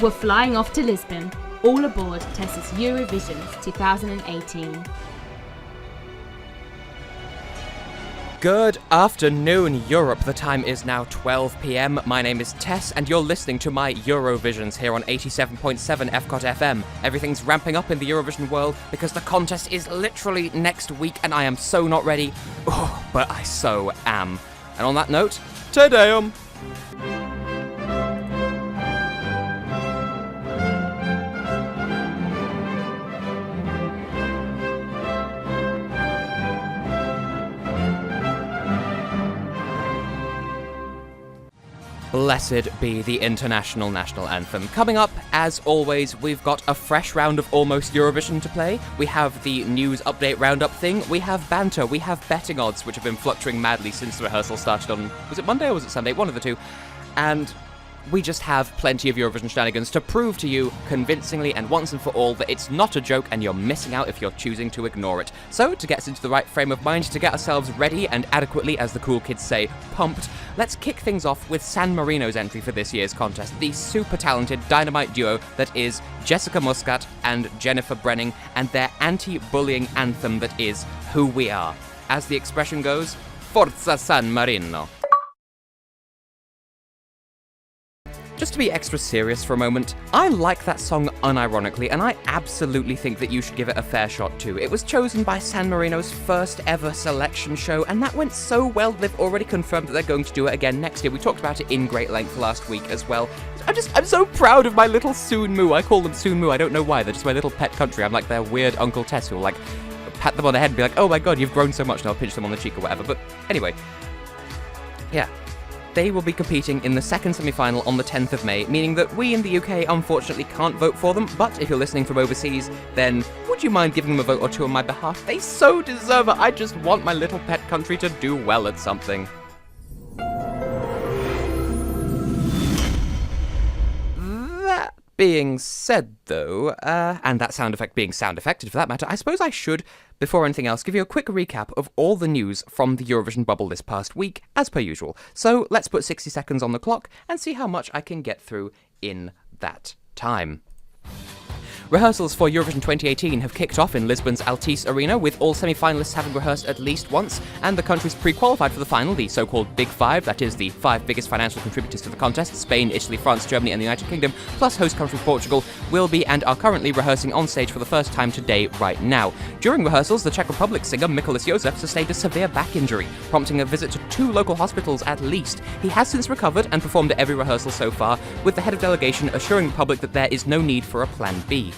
We're flying off to Lisbon, all aboard Tess's Eurovision 2018. Good afternoon, Europe. The time is now 12 p.m. My name is Tess, and you're listening to my Eurovisions here on 87.7 FCOT FM. Everything's ramping up in the Eurovision world because the contest is literally next week, and I am so not ready. Oh, but I so am. And on that note, Te Deum! Blessed be the international national anthem. Coming up, as always, we've got a fresh round of Almost Eurovision to play. We have the news update roundup thing. We have banter. We have betting odds, which have been fluctuating madly since the rehearsal started on, was it Monday or was it Sunday? One of the two. And we just have plenty of Eurovision shenanigans to prove to you convincingly and once and for all that it's not a joke and you're missing out if you're choosing to ignore it. So, to get us into the right frame of mind, to get ourselves ready and adequately, as the cool kids say, pumped, let's kick things off with San Marino's entry for this year's contest, the super talented dynamite duo that is Jessica Muscat and Jennifer Brenning, and their anti-bullying anthem that is Who We Are. As the expression goes, Forza San Marino. Just to be extra serious for a moment, I like that song unironically, and I absolutely think that you should give it a fair shot too. It was chosen by San Marino's first ever selection show, and that went so well they've already confirmed that they're going to do it again next year. We talked about it in great length last week as well. I'm so proud of my little Soonmu. I call them Soonmu, I don't know why, they're just my little pet country. I'm like their weird Uncle Tess who'll like pat them on the head and be like, oh my god, you've grown so much, and I'll pinch them on the cheek or whatever. But anyway, yeah. They will be competing in the second semi-final on the 10th of May, meaning that we in the UK unfortunately can't vote for them, but if you're listening from overseas, then would you mind giving them a vote or two on my behalf? They so deserve it. I just want my little pet country to do well at something. That being said, though, and that sound effect being sound affected for that matter, I suppose I should, before anything else, give you a quick recap of all the news from the Eurovision bubble this past week, as per usual. So let's put 60 seconds on the clock and see how much I can get through in that time. Rehearsals for Eurovision 2018 have kicked off in Lisbon's Altice Arena, with all semi-finalists having rehearsed at least once, and the countries pre-qualified for the final, the so-called Big Five, that is the 5 biggest financial contributors to the contest, Spain, Italy, France, Germany and the United Kingdom, plus host country Portugal, will be and are currently rehearsing on stage for the first time today right now. During rehearsals, the Czech Republic singer Mikolas Josef sustained a severe back injury, prompting a visit to 2 local hospitals at least. He has since recovered and performed at every rehearsal so far, with the head of delegation assuring the public that there is no need for a plan B.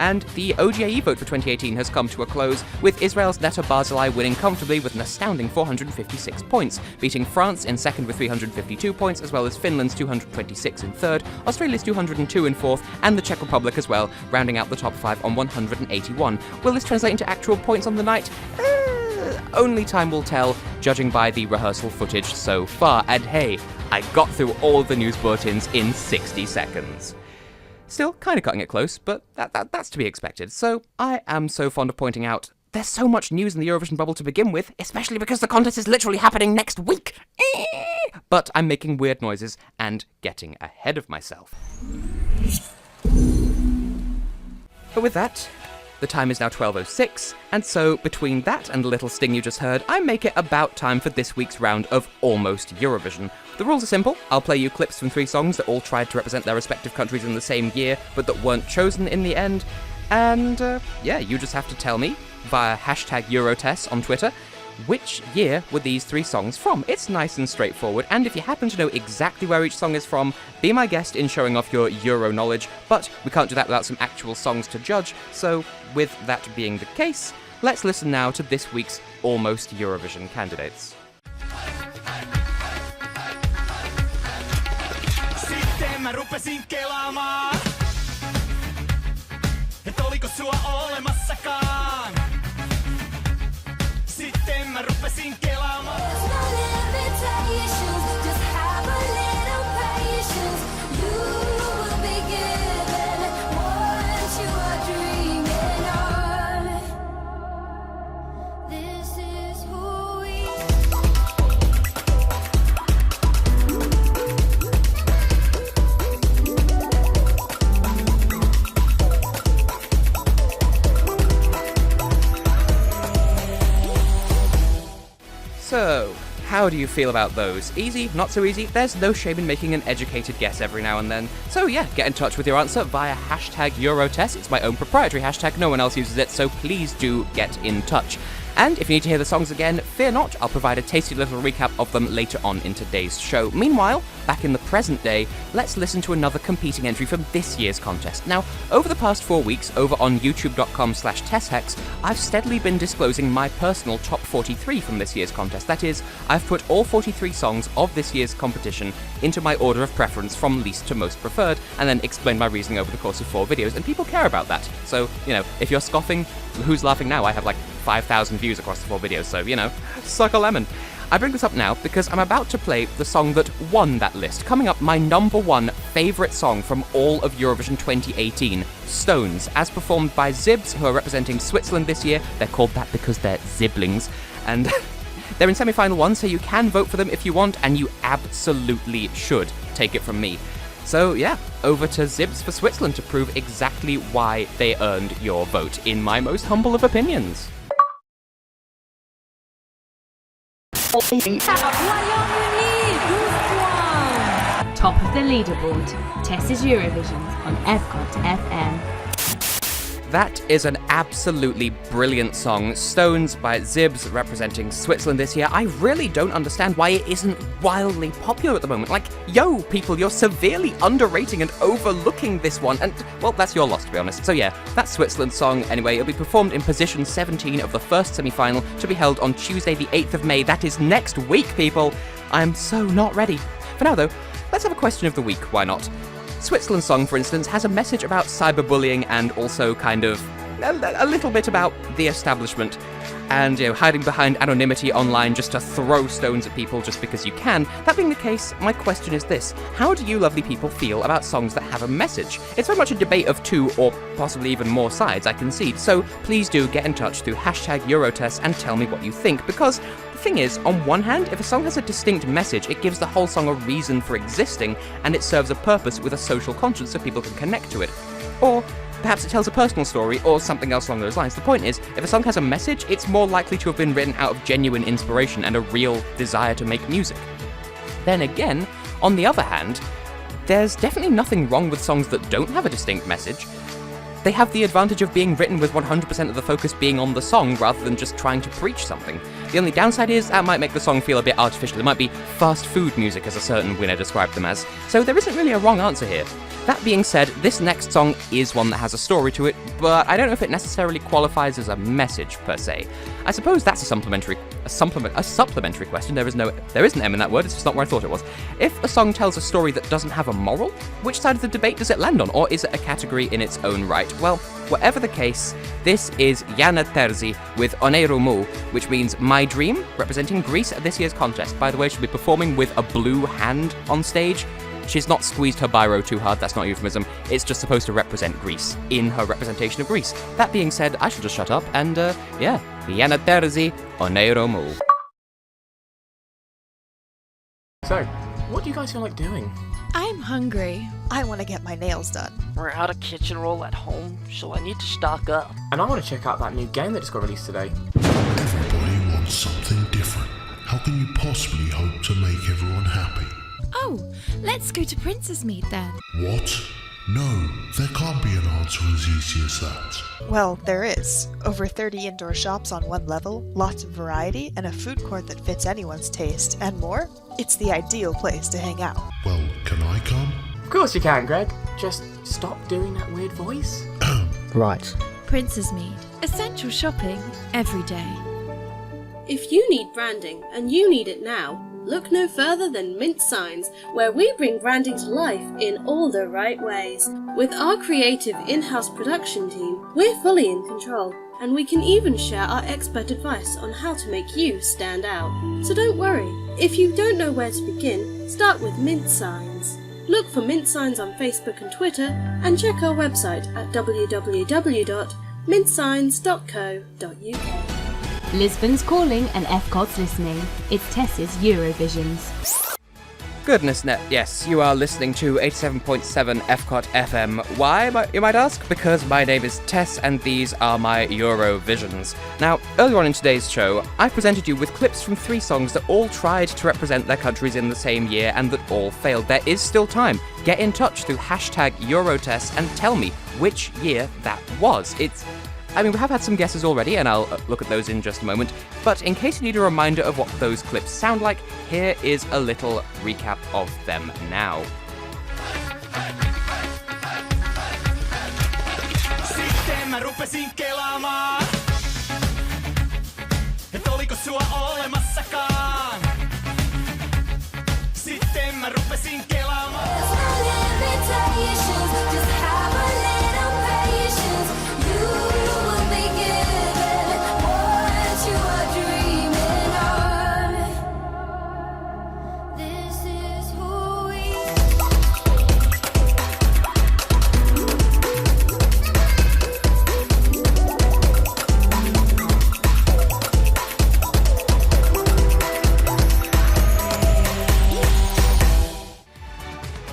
And the OGAE vote for 2018 has come to a close, with Israel's Netta Barzilai winning comfortably with an astounding 456 points, beating France in second with 352 points, as well as Finland's 226 in third, Australia's 202 in fourth, and the Czech Republic as well, rounding out the top 5 on 181. Will this translate into actual points on the night? Only time will tell, judging by the rehearsal footage so far. And hey, I got through all the news bulletins in 60 seconds. Still, kind of cutting it close, but that's to be expected. So, I am so fond of pointing out, there's so much news in the Eurovision bubble to begin with, especially because the contest is literally happening next week. But I'm making weird noises and getting ahead of myself. But with that, the time is now 12:06, and so between that and the little sting you just heard, I make it about time for this week's round of Almost Eurovision. The rules are simple. I'll play you clips from 3 songs that all tried to represent their respective countries in the same year, but that weren't chosen in the end. And, you just have to tell me, via hashtag Eurotess on Twitter, which year were these 3 songs from? It's nice and straightforward, and if you happen to know exactly where each song is from, be my guest in showing off your Euro knowledge, but we can't do that without some actual songs to judge, so with that being the case, let's listen now to this week's Almost Eurovision candidates. Sitten mä rupesin kelaamaan, et oliko sua olemassakaan. Sitten mä rupesin kelaamaan. How do you feel about those? Easy? Not so easy? There's no shame in making an educated guess every now and then. So yeah, get in touch with your answer via hashtag EuroTess. It's my own proprietary hashtag, no one else uses it, so please do get in touch. And if you need to hear the songs again, fear not, I'll provide a tasty little recap of them later on in today's show. Meanwhile, back in the present day, let's listen to another competing entry from this year's contest. Now, over the past 4 weeks, over on youtube.com/TessHex, I've steadily been disclosing my personal top 43 from this year's contest. That is, I've put all 43 songs of this year's competition into my order of preference from least to most preferred, and then explained my reasoning over the course of 4 videos, and people care about that. So, if you're scoffing, who's laughing now? I have 5,000 views across the 4 videos, so, suck a lemon. I bring this up now because I'm about to play the song that won that list. Coming up, my number 1 favourite song from all of Eurovision 2018, Stones, as performed by Zibs, who are representing Switzerland this year. They're called that because they're Ziblings, and they're in semi-final 1, so you can vote for them if you want, and you absolutely should. Take it from me. So yeah, over to Zibs for Switzerland to prove exactly why they earned your vote, in my most humble of opinions. Top of the leaderboard, Tess's Eurovisions on FCOT FM. That is an absolutely brilliant song, Stones by Zibs, representing Switzerland this year. I really don't understand why it isn't wildly popular at the moment. Yo, people, you're severely underrating and overlooking this one, and, well, that's your loss, to be honest. So yeah, that's Switzerland's song. Anyway, it'll be performed in position 17 of the first semi-final, to be held on Tuesday the 8th of May. That is next week, people. I'm so not ready. For now, though, let's have a question of the week, why not? Switzerland's song, for instance, has a message about cyberbullying and also kind of a little bit about the establishment and, hiding behind anonymity online just to throw stones at people just because you can. That being the case, my question is this: how do you lovely people feel about songs that have a message? It's very much a debate of 2 or possibly even more sides, I concede, so please do get in touch through hashtag EuroTess and tell me what you think, because the thing is, on one hand, if a song has a distinct message, it gives the whole song a reason for existing, and it serves a purpose with a social conscience so people can connect to it. Or perhaps it tells a personal story, or something else along those lines. The point is, if a song has a message, it's more likely to have been written out of genuine inspiration and a real desire to make music. Then again, on the other hand, there's definitely nothing wrong with songs that don't have a distinct message. They have the advantage of being written with 100% of the focus being on the song rather than just trying to preach something. The only downside is that might make the song feel a bit artificial. It might be fast food music, as a certain winner described them as. So there isn't really a wrong answer here. That being said, this next song is one that has a story to it, but I don't know if it necessarily qualifies as a message per se. I suppose that's a supplementary question. There is an M in that word, it's just not where I thought it was. If a song tells a story that doesn't have a moral, which side of the debate does it land on, or is it a category in its own right? Well, whatever the case, this is Jana Terzi with Oneiru Mu, which means My Dream, representing Greece at this year's contest. By the way, she'll be performing with a blue hand on stage. She's not squeezed her biro too hard, that's not a euphemism. It's just supposed to represent Greece, in her representation of Greece. That being said, I shall just shut up, and Jana Terzi, Oneiru Mu. So, what do you guys feel like doing? I'm hungry. I want to get my nails done. We're out of kitchen roll at home, so I need to stock up. And I want to check out that new game that just got released today. Everybody wants something different. How can you possibly hope to make everyone happy? Oh, let's go to Prince's Mead then. What? No, there can't be an answer as easy as that. Well, there is. Over 30 indoor shops on one level, lots of variety, and a food court that fits anyone's taste, and more. It's the ideal place to hang out. Well, can I come? Of course you can, Greg. Just stop doing that weird voice. Right. Prince's Mead. Essential shopping every day. If you need branding, and you need it now, look no further than Mint Signs, where we bring branding to life in all the right ways. With our creative in-house production team, we're fully in control, and we can even share our expert advice on how to make you stand out. So don't worry, if you don't know where to begin, start with Mint Signs. Look for Mint Signs on Facebook and Twitter, and check our website at www.mintsigns.co.uk. Lisbon's calling and FCOT's listening. It's Tess's Eurovisions. Goodness net, yes, you are listening to 87.7 FCOT FM. Why, you might ask? Because my name is Tess and these are my Eurovisions. Now, earlier on in today's show, I presented you with clips from 3 songs that all tried to represent their countries in the same year and that all failed. There is still time. Get in touch through hashtag Eurotess and tell me which year that was. We have had some guesses already, and I'll look at those in just a moment, but in case you need a reminder of what those clips sound like, here is a little recap of them now. Sitten mä rupesin kelaamaan, et oliko sua olemassakaan. Sitten mä rupesin kelaamaan.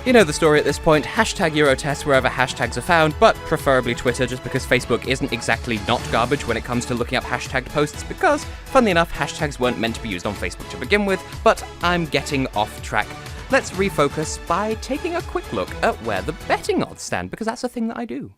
You know the story at this point, hashtag Eurotest wherever hashtags are found, but preferably Twitter, just because Facebook isn't exactly not garbage when it comes to looking up hashtagged posts, because, funnily enough, hashtags weren't meant to be used on Facebook to begin with, but I'm getting off track. Let's refocus by taking a quick look at where the betting odds stand, because that's a thing that I do.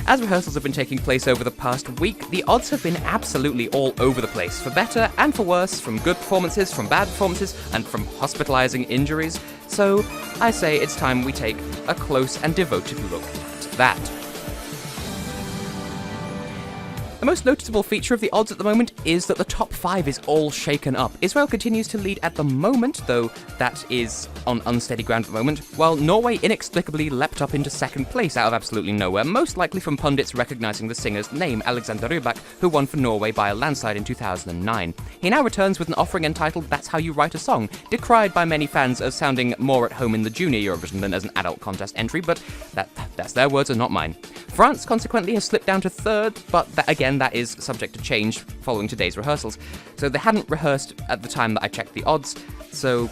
As rehearsals have been taking place over the past week, the odds have been absolutely all over the place, for better and for worse, from good performances, from bad performances, and from hospitalising injuries. So, I say it's time we take a close and devoted look at that. The most noticeable feature of the odds at the moment is that the top 5 is all shaken up. Israel continues to lead at the moment, though that is on unsteady ground at the moment, while Norway inexplicably leapt up into second place out of absolutely nowhere, most likely from pundits recognising the singer's name, Alexander Rybak, who won for Norway by a landslide in 2009. He now returns with an offering entitled That's How You Write a Song, decried by many fans as sounding more at home in the junior Eurovision than as an adult contest entry, but that's their words and not mine. France, consequently, has slipped down to third, but that is subject to change following today's rehearsals. So they hadn't rehearsed at the time that I checked the odds, so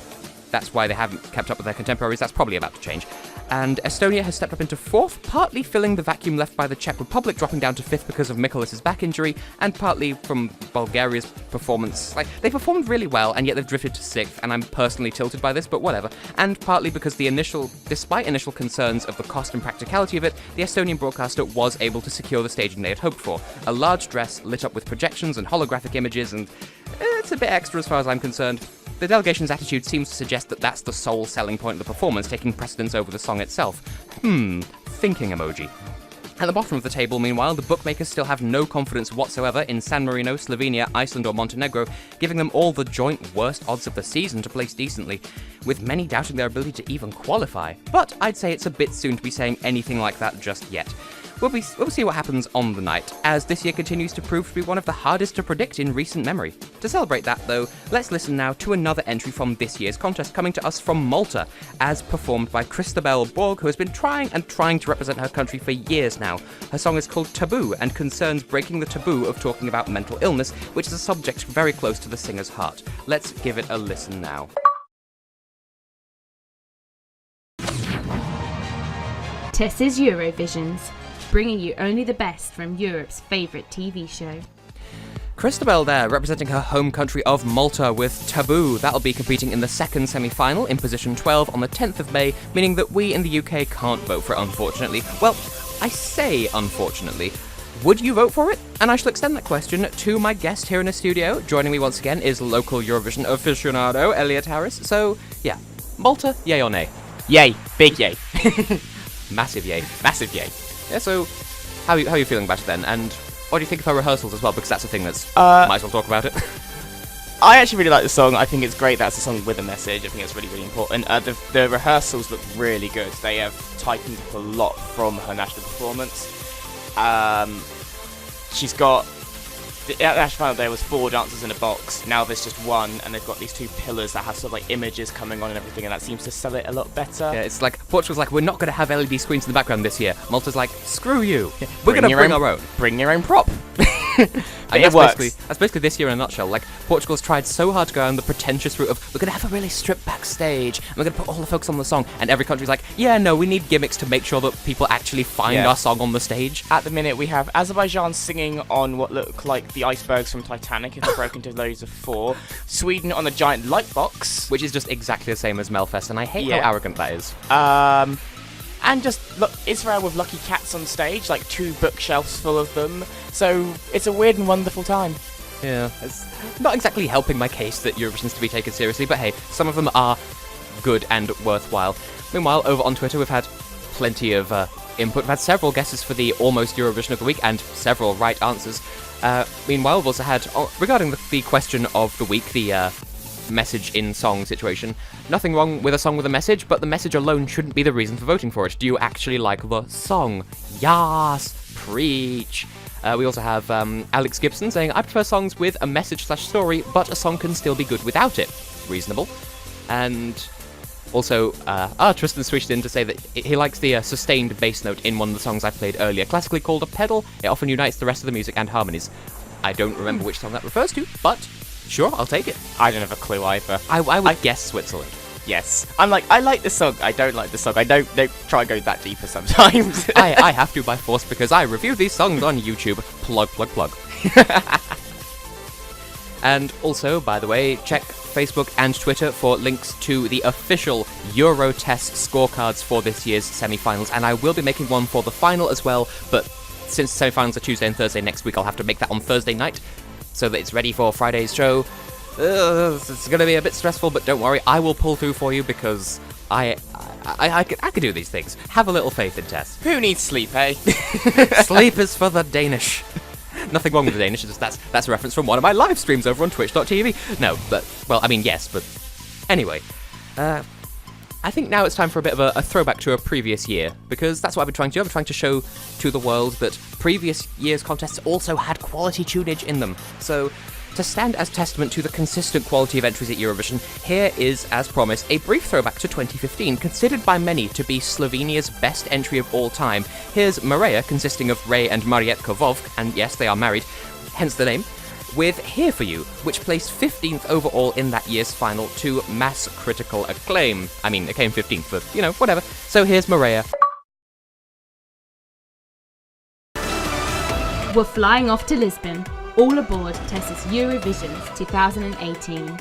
that's why they haven't kept up with their contemporaries. That's probably about to change. And Estonia has stepped up into 4th, partly filling the vacuum left by the Czech Republic dropping down to 5th because of Mikolas's back injury, and partly from Bulgaria's performance. They performed really well, and yet they've drifted to 6th, and I'm personally tilted by this, but whatever. And partly because despite initial concerns of the cost and practicality of it, the Estonian broadcaster was able to secure the staging they had hoped for. A large dress lit up with projections and holographic images, and it's a bit extra as far as I'm concerned. The delegation's attitude seems to suggest that that's the sole selling point of the performance, taking precedence over the song itself. Thinking emoji. At the bottom of the table, meanwhile, the bookmakers still have no confidence whatsoever in San Marino, Slovenia, Iceland or Montenegro, giving them all the joint worst odds of the season to place decently, with many doubting their ability to even qualify. But I'd say it's a bit soon to be saying anything like that just yet. We'll see what happens on the night, as this year continues to prove to be one of the hardest to predict in recent memory. To celebrate that, though, let's listen now to another entry from this year's contest coming to us from Malta, as performed by Christabel Borg, who has been trying to represent her country for years now. Her song is called Taboo, and concerns breaking the taboo of talking about mental illness, which is a subject very close to the singer's heart. Let's give it a listen now. Tess's Eurovisions, bringing you only the best from Europe's favourite TV show. Christabel there, representing her home country of Malta with Taboo. That'll be competing in the second semi-final in position 12 on the 10th of May, meaning that we in the UK can't vote for it, unfortunately. Well, I say unfortunately. Would you vote for it? And I shall extend that question to my guest here in the studio. Joining me once again is local Eurovision aficionado Elliot Harris. So, yeah, Malta, yay or nay? Yay. Big yay. Massive yay. Massive yay. Yeah, so how are you feeling about it then? And what do you think of her rehearsals as well? Because that's a thing that's... might as well talk about it. I actually really like the song. I think it's great that's a song with a message. I think it's really, really important. The rehearsals look really good. They have tightened up a lot from her national performance. She's got... At the national final there was 4 dancers in a box. Now there's just 1, and they've got these 2 pillars that have sort of like images coming on and everything, and that seems to sell it a lot better. Yeah, it's like Portugal's like, we're not going to have LED screens in the background this year. Malta's like, screw you. We're going to bring our own. Bring your own prop. And It works. that's basically this year in a nutshell. Like, Portugal's tried so hard to go down the pretentious route of, we're going to have a really stripped back stage, and we're going to put all the focus on the song, and every country's like, yeah, no, we need gimmicks to make sure that people actually find our song on the stage. At the minute, we have Azerbaijan singing on what look like the icebergs from Titanic if they're broken into loads of 4, Sweden on a giant light box, Which is just exactly the same as Melfest, and I hate how arrogant that is. and just look, Israel with lucky cats on stage, like 2 bookshelves full of them. So it's a weird and wonderful time. Yeah, it's not exactly helping my case that Eurovision's to be taken seriously, but hey, some of them are good and worthwhile. Meanwhile, over on Twitter, we've had plenty of input. We've had several guesses for the Almost Eurovision of the week and several right answers. Meanwhile, we've also had, regarding the question of the week, the message in song situation, nothing wrong with a song with a message, but the message alone shouldn't be the reason for voting for it. Do you actually like the song? Yas! Preach! We also have Alex Gibson saying, I prefer songs with a message/story, but a song can still be good without it. Reasonable. And also, Tristan switched in to say that he likes the sustained bass note in one of the songs I played earlier. Classically called a pedal, it often unites the rest of the music and harmonies. I don't remember which song that refers to, but sure, I'll take it. I don't have a clue either. I would guess Switzerland. Yes. I'm like, I like the song, I don't like the song. I don't try and go that deeper sometimes. I have to by force because I review these songs on YouTube. Plug, plug, plug. And also, by the way, check Facebook and Twitter for links to the official Euro Test scorecards for this year's semi-finals, and I will be making one for the final as well, but since the semi-finals are Tuesday and Thursday next week, I'll have to make that on Thursday night, so that it's ready for Friday's show. It's going to be a bit stressful, but don't worry, I will pull through for you because I can do these things. Have a little faith in Tess. Who needs sleep, eh? Sleep is for the Danish. Nothing wrong with the Danish, it's just that's a reference from one of my live streams over on twitch.tv. No, but, well, I mean, yes, but anyway. I think now it's time for a bit of a throwback to a previous year, because that's what I've been trying to do. I've been trying to show to the world that previous year's contests also had quality tunage in them. So, to stand as testament to the consistent quality of entries at Eurovision, here is, as promised, a brief throwback to 2015, considered by many to be Slovenia's best entry of all time. Here's Mareja, consisting of Ray and Marietka Vovk, and yes, they are married, hence the name, with Here For You, which placed 15th overall in that year's final to mass critical acclaim. I mean, it came 15th, but, you know, whatever. So here's Mareja. We're flying off to Lisbon. All aboard Tess's Eurovisions 2018.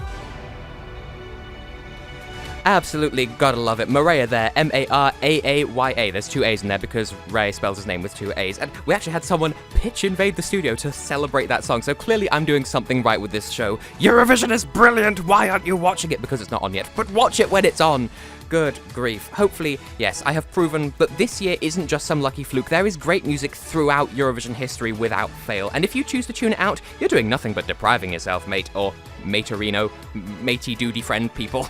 Absolutely gotta love it. Mareja there, M-A-R-A-A-Y-A. There's 2 A's in there because Ray spells his name with 2 A's. And we actually had someone pitch invade the studio to celebrate that song, so clearly I'm doing something right with this show. Eurovision is brilliant! Why aren't you watching it? Because it's not on yet. But watch it when it's on! Good grief. Hopefully, yes, I have proven that this year isn't just some lucky fluke. There is great music throughout Eurovision history without fail. And if you choose to tune it out, you're doing nothing but depriving yourself, mate. Or materino, matey duty friend people.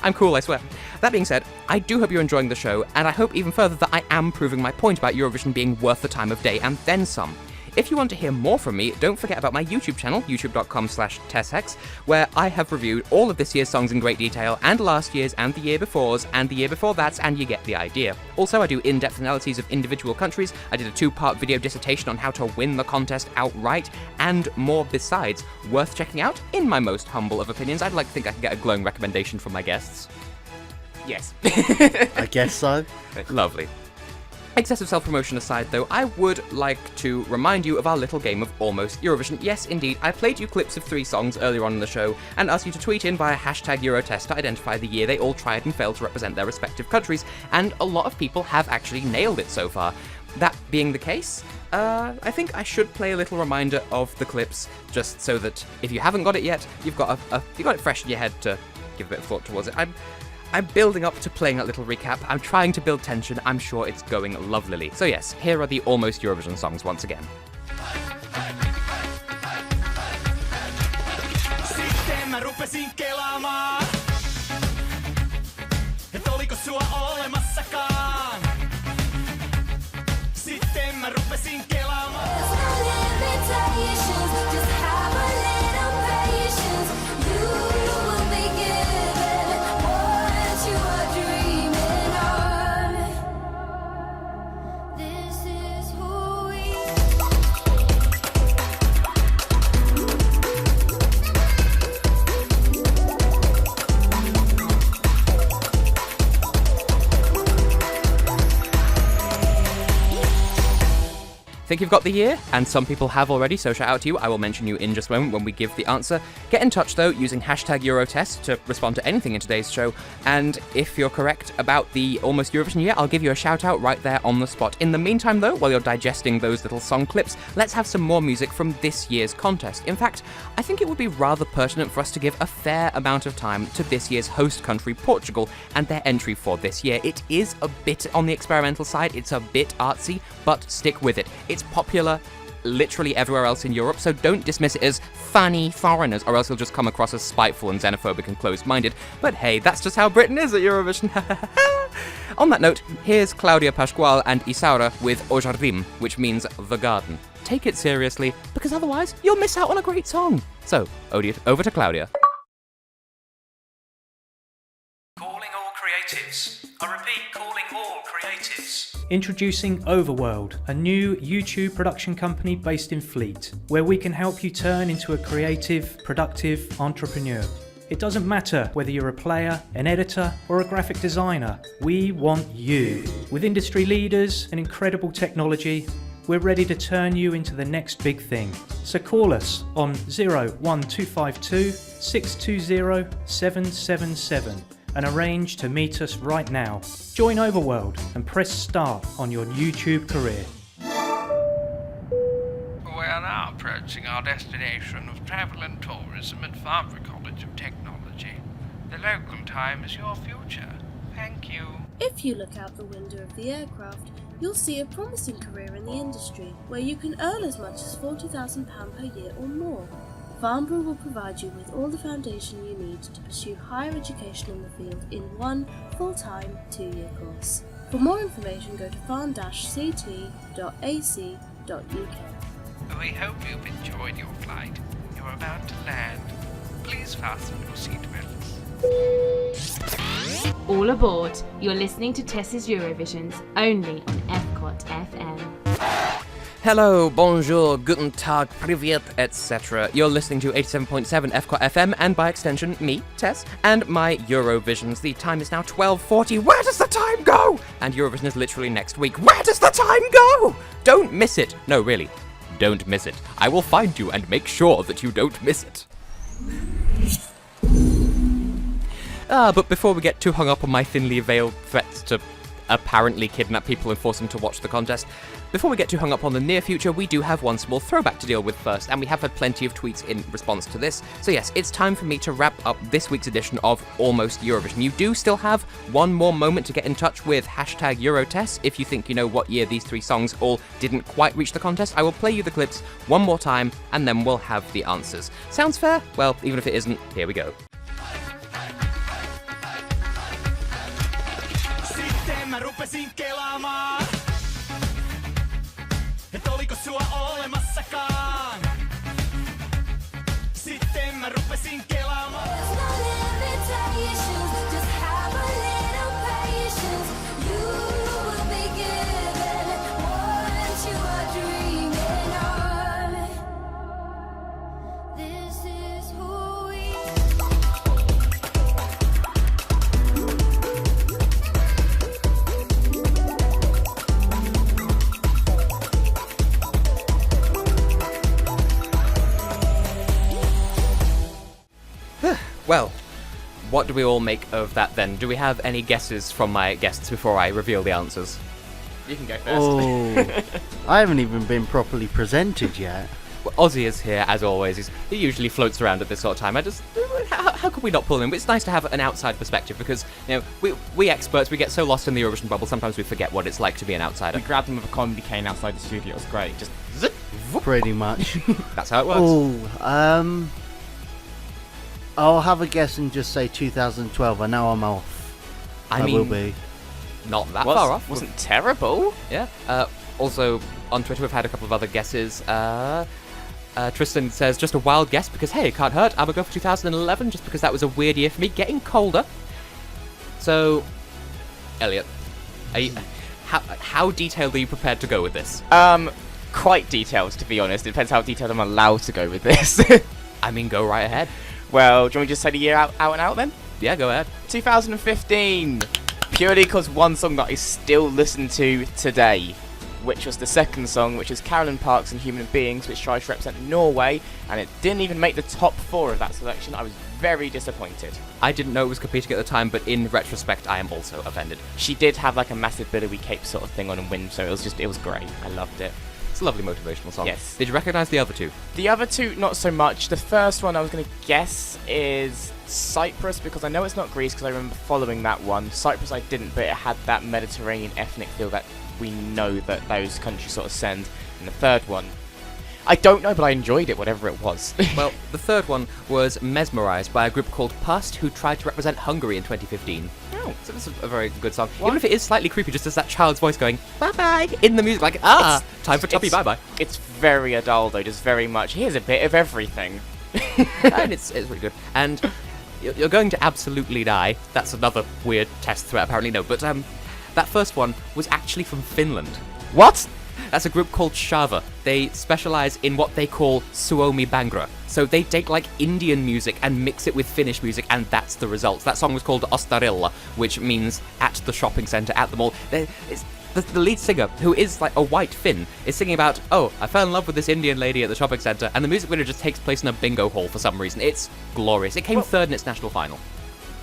I'm cool, I swear. That being said, I do hope you're enjoying the show, and I hope even further that I am proving my point about Eurovision being worth the time of day and then some. If you want to hear more from me, don't forget about my YouTube channel, youtube.com/TessHex, where I have reviewed all of this year's songs in great detail, and last year's, and the year before's, and the year before that's, and you get the idea. Also, I do in-depth analyses of individual countries, I did a 2-part video dissertation on how to win the contest outright, and more besides. Worth checking out, in my most humble of opinions. I'd like to think I can get a glowing recommendation from my guests. Yes. I guess so. Lovely. Excessive self-promotion aside, though, I would like to remind you of our little game of Almost Eurovision. Yes, indeed, I played you clips of 3 songs earlier on in the show, and asked you to tweet in via #Eurotest to identify the year they all tried and failed to represent their respective countries, and a lot of people have actually nailed it so far. That being the case, I think I should play a little reminder of the clips, just so that if you haven't got it yet, you've got it fresh in your head to give a bit of thought towards it. I'm building up to playing that little recap. I'm trying to build tension. I'm sure it's going lovelily. So yes, here are the Almost Eurovision songs once again. Sitten mä rupesin kelaamaan, et oliko sua olemassakaan. Sitten mä rupesin kelaamaan. think you've got the year? And some people have already, so shout out to you. I will mention you in just a moment when we give the answer. Get in touch, though, using hashtag Eurotest to respond to anything in today's show. And if you're correct about the Almost Eurovision year, I'll give you a shout out right there on the spot. In the meantime, though, while you're digesting those little song clips, let's have some more music from this year's contest. In fact, I think it would be rather pertinent for us to give a fair amount of time to this year's host country, Portugal, and their entry for this year. It is a bit on the experimental side, it's a bit artsy, but stick with it. It's popular literally everywhere else in Europe, so don't dismiss it as funny foreigners, or else you'll just come across as spiteful and xenophobic and closed-minded. But hey, that's just how Britain is at Eurovision. On that note, here's Claudia Pascual and Isaura with O Jardim, which means the garden. Take it seriously, because otherwise you'll miss out on a great song. So, over to Claudia. Calling all creatives. I repeat, calling all creatives. Introducing Overworld, a new YouTube production company based in Fleet, where we can help you turn into a creative, productive entrepreneur. It doesn't matter whether you're a player, an editor, or a graphic designer. We want you. With industry leaders and incredible technology, we're ready to turn you into the next big thing. So call us on 01252 620 777 and arrange to meet us right now. Join Overworld and press start on your YouTube career. We are now approaching our destination of Travel and Tourism at Farnborough College of Technology. The local time is your future. Thank you. If you look out the window of the aircraft, you'll see a promising career in the industry where you can earn as much as £40,000 per year or more. Farnborough will provide you with all the foundation you need to pursue higher education in the field in one full-time 2-year course. For more information, go to farn-ct.ac.uk. We hope you've enjoyed your flight. You're about to land. Please fasten your seatbelts. All aboard. You're listening to Tess's Eurovisions, only on FCOT FM. Hello, bonjour, guten tag, privyet, etc. You're listening to 87.7 FCOT FM, and by extension, me, Tess, and my Eurovisions. The time is now 12:40. Where does the time go? And Eurovision is literally next week. Where does the time go? Don't miss it. No, really, don't miss it. I will find you and make sure that you don't miss it. But before we get too hung up on my thinly veiled threats to apparently kidnap people and force them to watch the contest, before we get too hung up on the near future, we do have one small throwback to deal with first, and we have had plenty of tweets in response to this. So yes, it's time for me to wrap up this week's edition of Almost Eurovision. You do still have one more moment to get in touch with hashtag Eurotest if you think you know what year these 3 songs all didn't quite reach the contest. I will play you the clips one more time, and then we'll have the answers. Sounds fair? Well, even if it isn't, here we go. Sitten mä rupesin kelaamaan, et oliko sua olemassakaan. Sitten mä rupesin kelaamaan. Well, what do we all make of that then? Do we have any guesses from my guests before I reveal the answers? You can go first. Oh, I haven't even been properly presented yet. Well, Ozzy is here, as always. He usually floats around at this sort of time. How could we not pull him? But it's nice to have an outside perspective because, you know, we experts, we get so lost in the Eurovision bubble, sometimes we forget what it's like to be an outsider. We grabbed him with a comedy cane outside the studio. It was great. Just zip. Pretty much. That's how it works. Oh, I'll have a guess and just say 2012. I know I'm off. I mean, will be. Not that far off. Wasn't terrible. Yeah. Also, on Twitter, we've had a couple of other guesses. Tristan says, just a wild guess because, hey, it can't hurt. I'm going to go for 2011 just because that was a weird year for me. Getting colder. So, Elliot, how detailed are you prepared to go with this? Quite detailed, to be honest. It depends how detailed I'm allowed to go with this. I mean, go right ahead. Well, do you want me to just say the year out and out then? Yeah, go ahead. 2015. Purely because one song that I still listen to today. which was the second song, which is Carolyn Parks and Human Beings, which tries to represent Norway, and it didn't even make the top 4 of that selection. I was very disappointed. I didn't know it was competing at the time, but in retrospect, I am also offended. She did have like a massive billowy cape sort of thing on and win, so it was great. I loved it. It's a lovely motivational song. Yes. Did you recognise the other two? The other two, not so much. The first one I was going to guess is Cyprus, because I know it's not Greece, because I remember following that one. Cyprus I didn't, but it had that Mediterranean ethnic feel that we know that those countries sort of send. And the third one, I don't know, but I enjoyed it, whatever it was. Well, the third one was Mesmerised by a group called Past, who tried to represent Hungary in 2015. Oh. So it's a very good song. What? Even if it is slightly creepy, just as that child's voice going, bye-bye, in the music, like, time for Tubby, bye-bye. It's very adult, though, just very much, here's a bit of everything. And it's really good. And you're going to absolutely die. That's another weird test threat, apparently. No, but that first one was actually from Finland. What? That's a group called Shava. They specialise in what they call Suomi Bangra. So they take like Indian music and mix it with Finnish music, and that's the result. That song was called Ostarilla, which means at the shopping centre, at the mall. The lead singer, who is like a white Finn, is singing about, oh, I fell in love with this Indian lady at the shopping centre, and the music video just takes place in a bingo hall for some reason. It's glorious. It came third in its national final.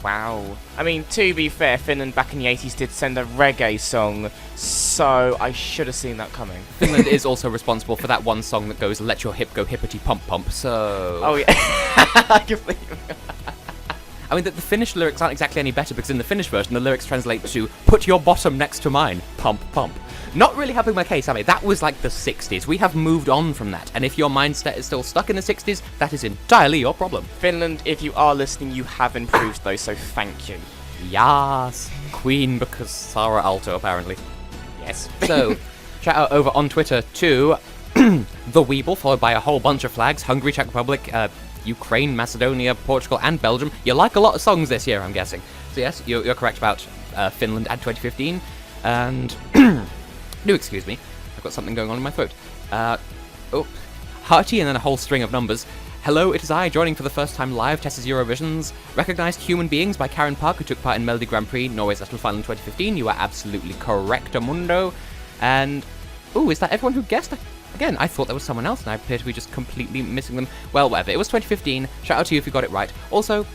Wow. I mean, to be fair, Finland back in the 80s did send a reggae song, so I should have seen that coming. Finland is also responsible for that one song that goes, let your hip go hippity pump pump, so... Oh, yeah. I can believe it. I mean, the Finnish lyrics aren't exactly any better, because in the Finnish version, the lyrics translate to, put your bottom next to mine, pump pump. Not really helping my case, I mean, that was like the 60s. We have moved on from that, and if your mindset is still stuck in the 60s, that is entirely your problem. Finland, if you are listening, you have improved though, so thank you. Yas, Queen because Sarah Alto, apparently. Yes. So, shout out over on Twitter to The Weeble, followed by a whole bunch of flags, Hungary, Czech Republic, Ukraine, Macedonia, Portugal, and Belgium. You like a lot of songs this year, I'm guessing. So yes, you're correct about Finland and 2015, and... Do excuse me, I've got something going on in my throat. Hearty and then a whole string of numbers. Hello, it is I, joining for the first time live Tess's Eurovisions. Recognised Human Beings by Karen Park, who took part in Melody Grand Prix, Norway's national final in 2015. You are absolutely correct, Amundo. And, is that everyone who guessed? Again, I thought there was someone else, and I appear to be just completely missing them. Well, whatever, it was 2015. Shout out to you if you got it right. Also,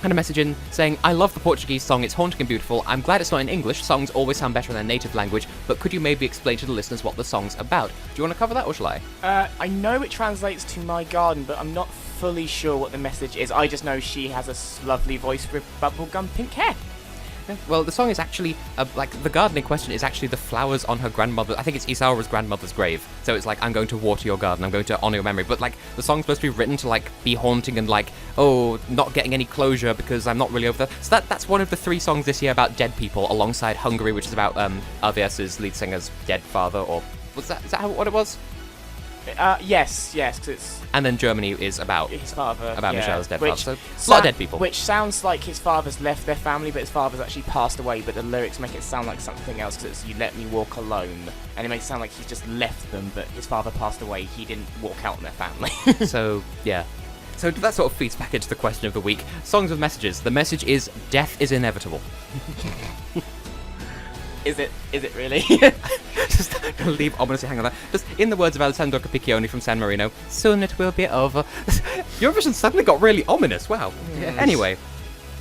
had a message in saying, I love the Portuguese song, it's haunting and beautiful. I'm glad it's not in English, songs always sound better in their native language, but could you maybe explain to the listeners what the song's about? Do you want to cover that, or shall I? I know it translates to My Garden, but I'm not fully sure what the message is. I just know she has a lovely voice with bubblegum pink hair. Yeah, well, the song is actually, the garden in question is actually the flowers on her grandmother. I think it's Isaura's grandmother's grave. So it's like, I'm going to water your garden, I'm going to honour your memory. But, the song's supposed to be written to, be haunting and, not getting any closure because I'm not really over that. So that's one of the 3 songs this year about dead people, alongside Hungary, which is about RVS's lead singer's dead father, or... is that what it was? Yes, because it's... And then Germany is about his father. About Michelle's dead father. So, a lot of dead people. Which sounds like his father's left their family, but his father's actually passed away, but the lyrics make it sound like something else, because it's, you let me walk alone. And it makes it sound like he's just left them, but his father passed away, he didn't walk out on their family. So, yeah. So that sort of feeds back into the question of the week. Songs with messages. The message is, death is inevitable. Is it really? Just gonna leave ominously hanging on that. Just in the words of Alessandro Capicchioni from San Marino, soon it will be over. Eurovision suddenly got really ominous, wow. Yes. Anyway,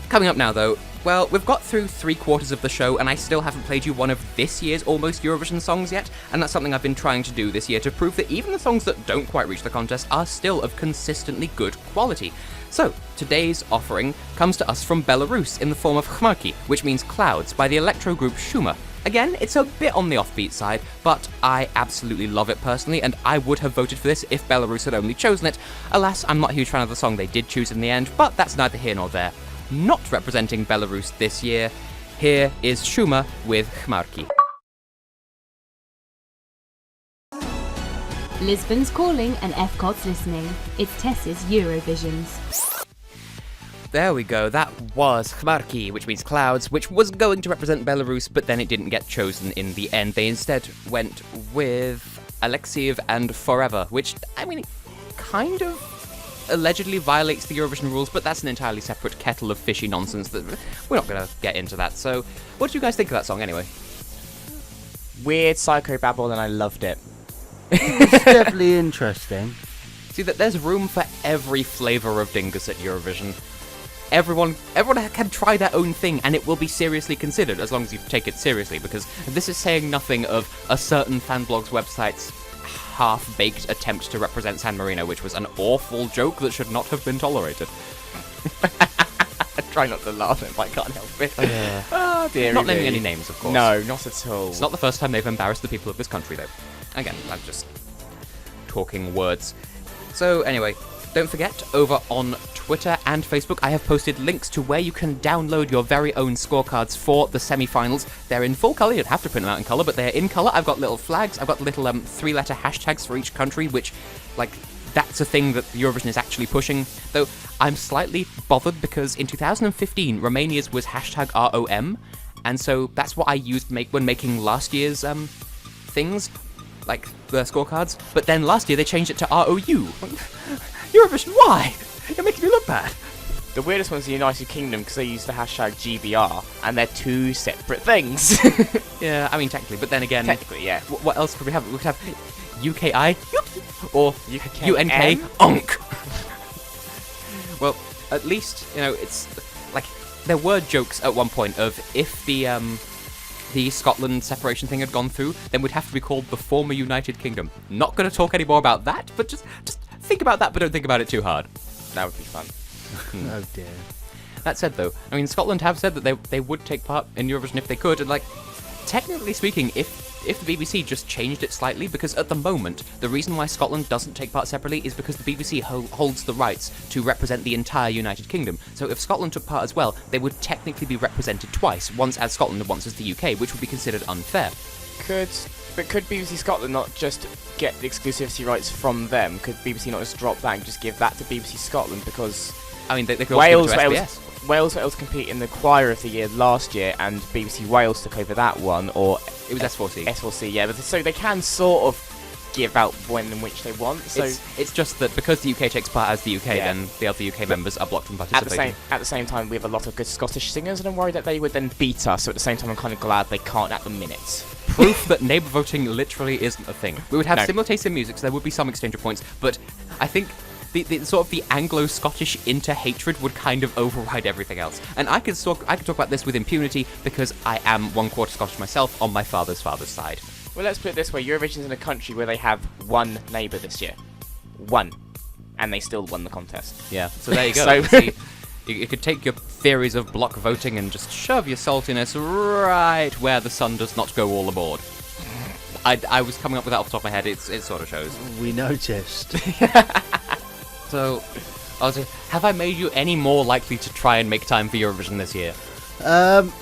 coming up now though, well, we've got through 3/4 of the show and I still haven't played you one of this year's Almost Eurovision songs yet, and that's something I've been trying to do this year to prove that even the songs that don't quite reach the contest are still of consistently good quality. So, today's offering comes to us from Belarus in the form of Chmarki, which means clouds, by the electro group Shuma. Again, it's a bit on the offbeat side, but I absolutely love it personally, and I would have voted for this if Belarus had only chosen it. Alas, I'm not a huge fan of the song they did choose in the end, but that's neither here nor there. Not representing Belarus this year, here is Shuma with Chmarki. Lisbon's calling and FCOT's listening. It's Tess's Eurovisions. There we go, that was Chmarki, which means clouds, which was going to represent Belarus, but then it didn't get chosen in the end. They instead went with Alexiev and Forever, which, I mean, kind of allegedly violates the Eurovision rules, but that's an entirely separate kettle of fishy nonsense that we're not going to get into that. So, what do you guys think of that song anyway? weird psychobabble, and I loved it. It's definitely interesting. See, that there's room for every flavour of dingus at Eurovision. Everyone can try their own thing, and it will be seriously considered, as long as you take it seriously, because this is saying nothing of a certain fanblog's website's half-baked attempt to represent San Marino, which was an awful joke that should not have been tolerated. I try not to laugh if I can't help it. Oh dear. Not naming any names, of course. No, not at all. It's not the first time they've embarrassed the people of this country, though. Again, I'm just talking words. So anyway, don't forget, over on Twitter and Facebook, I have posted links to where you can download your very own scorecards for the semi-finals. They're in full colour. You'd have to print them out in colour, but they're in colour. I've got little flags. I've got little 3-letter hashtags for each country, which, like, that's a thing that Eurovision is actually pushing. Though I'm slightly bothered because in 2015, Romania's was hashtag ROM, and so that's what I used when making last year's things, like the scorecards. But then last year they changed it to ROU. Eurovision, why? You're making me look bad. The weirdest one's the United Kingdom, because they use the hashtag GBR, and they're two separate things. Yeah, I mean, technically, but then again... Technically, yeah. What else could we have? We could have UKI, or UKM? UNK, UNK. Well, at least, you know, it's... Like, there were jokes at one point of if the Scotland separation thing had gone through, then we'd have to be called the former United Kingdom. Not going to talk any more about that, but just think about that, but don't think about it too hard. That would be fun. Oh dear. That said, though, I mean, Scotland have said that they would take part in Eurovision if they could, and, like, technically speaking, if the BBC just changed it slightly, because at the moment, the reason why Scotland doesn't take part separately is because the BBC holds the rights to represent the entire United Kingdom. So if Scotland took part as well, they would technically be represented twice, once as Scotland and once as the UK, which would be considered unfair. Could BBC Scotland not just get the exclusivity rights from them? Could BBC not just drop that and just give that to BBC Scotland? Because I mean, they could also give it to SBS. Wales compete in the Choir of the Year last year, and BBC Wales took over that one, or it was S4C. S4C, yeah. But so they can sort of give out when and which they want. So it's just that because the UK takes part as the UK, then the other UK members are blocked from participating. At the same time, we have a lot of good Scottish singers, and I'm worried that they would then beat us. So at the same time, I'm kind of glad they can't at the minute. Proof that neighbour voting literally isn't a thing. We would have similar tastes in music, so there would be some exchange of points, but I think the sort of the Anglo-Scottish inter-hatred would kind of override everything else. And I could talk about this with impunity because I am 1/4 Scottish myself on my father's side. Well, let's put it this way. Eurovision's in a country where they have one neighbour this year. One. And they still won the contest. Yeah, so there you go. See, you could take your theories of block voting and just shove your saltiness right where the sun does not go all aboard. I was coming up with that off the top of my head. It sort of shows. We noticed. So, have I made you any more likely to try and make time for Eurovision this year? Oh,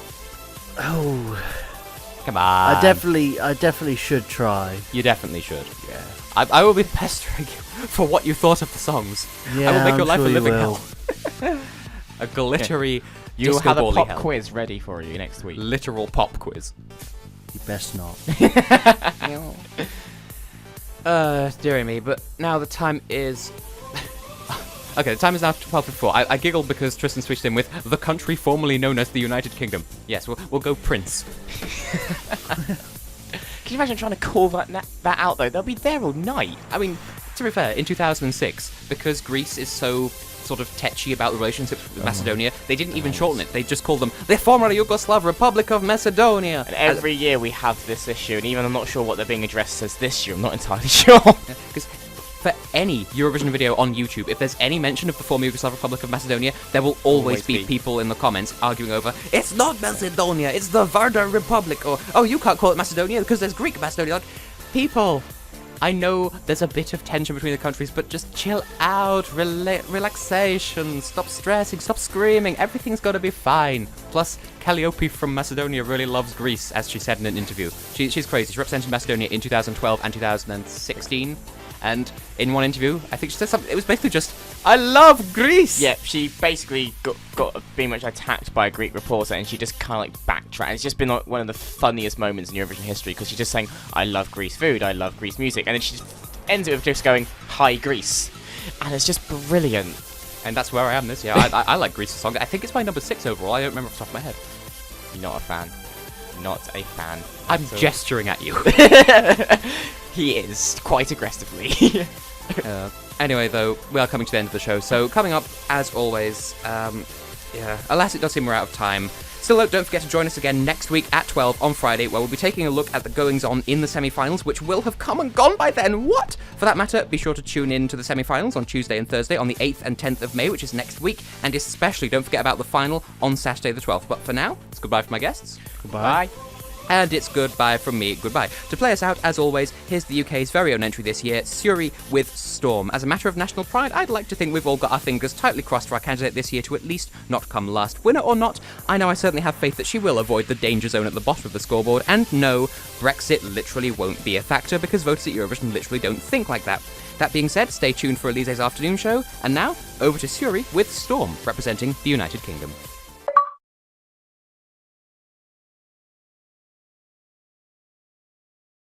come on. I definitely should try. You definitely should. Yeah. I will be pestering you for what you thought of the songs. Yeah, I will make your life sure a living will. hell. A glittery. You'll have a pop hell. quiz ready for you next week. Literal pop quiz. You best not. Dearie me, but now the time is... Okay, the time is now 12:54. I giggled because Tristan switched in with the country formerly known as the United Kingdom. Yes, we'll go Prince. Can you imagine trying to call that out, though? They'll be there all night. I mean, to be fair, in 2006, because Greece is so sort of tetchy about the relationships with Macedonia, they didn't even shorten it. They just called them the former Yugoslav Republic of Macedonia. And every year we have this issue, and even I'm not sure what they're being addressed as this year. I'm not entirely sure. Because for any Eurovision video on YouTube, if there's any mention of the former Yugoslav Republic of Macedonia, there will always be people in the comments arguing over, it's not Macedonia, it's the Varda Republic, or, oh, you can't call it Macedonia because there's Greek Macedonia. Like, people, I know there's a bit of tension between the countries, but just chill out, relaxation, stop stressing, stop screaming, everything's gonna be fine. Plus, Calliope from Macedonia really loves Greece, as she said in an interview. She's crazy. She represented Macedonia in 2012 and 2016. And in one interview, I think she said something. It was basically just, I love Greece! Yeah, she basically got being much attacked by a Greek reporter, and she just kind of like backtracked. It's just been like one of the funniest moments in Eurovision history, because she's just saying, I love Greece food, I love Greece music, and then she ends it with just going, hi Greece. And it's just brilliant. And that's where I am this year. I like Greece's song. I think it's my number 6 overall. I don't remember off the top of my head. You're not a fan. not a fan. I'm gesturing at you. He is, quite aggressively. Anyway, though, we are coming to the end of the show, so coming up, as always, alas, it does seem we're out of time. Still, don't forget to join us again next week at 12 on Friday, where we'll be taking a look at the goings-on in the semi-finals, which will have come and gone by then. What? For that matter, be sure to tune in to the semi-finals on Tuesday and Thursday on the 8th and 10th of May, which is next week, and especially don't forget about the final on Saturday the 12th. But for now, it's goodbye from my guests. Goodbye. Bye. And it's goodbye from me. Goodbye. To play us out, as always, here's the UK's very own entry this year, Suri with Storm. As a matter of national pride, I'd like to think we've all got our fingers tightly crossed for our candidate this year to at least not come last. Winner or not, I know I certainly have faith that she will avoid the danger zone at the bottom of the scoreboard. And no, Brexit literally won't be a factor because voters at Eurovision literally don't think like that. That being said, stay tuned for Elise's afternoon show. And now, over to Suri with Storm, representing the United Kingdom.